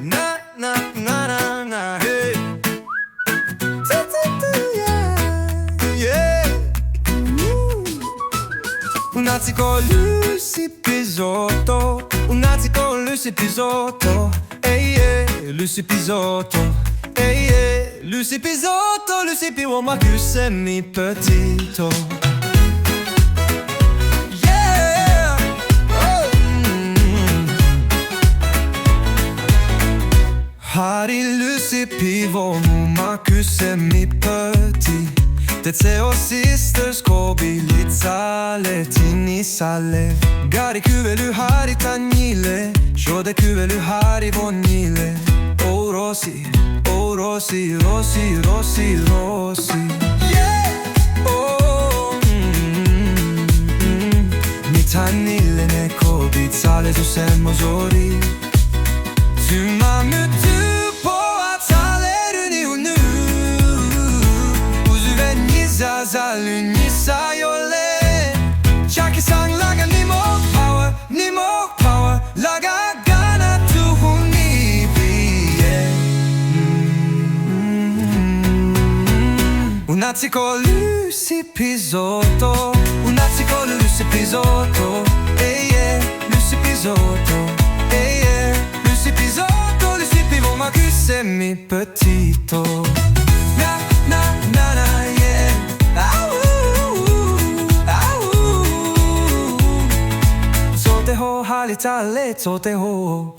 Na na na na na hey. Yeah. Natsiko Lucy Pisotto. Natsiko Lucy Pisotto. Hey yeah, Lucy Pisotto. Hey yeah, Lucy Pisotto. Lucy P, oh ma que c'est mi petito. Yeah. Oh. Hari Lucy P, oh ma que c'est mi petit. Te Tseo sisters kobilit sale tini sale. Gari kyvely hari tanile. Shode kyvely hari vonile. Oh Rosi, oh Rosi, Rosi, Rosi, Rosi. Yeah. Oh. Mi tanile ne kobit sale tu semozori. Tu m'as mutu. Zalunisa yole. Chaki sang laga ni more power, ni more power. Laga gana tu hunibi. Natsiko Lucy Pisotto. Natsiko Lucy Pisotto. Hey yeah, Lucy Pisotto. Hey yeah, Lucy Pisotto. Lucy Pivo ma que c'est mi petito. Na na na na yeah. Soteho halitale soteho.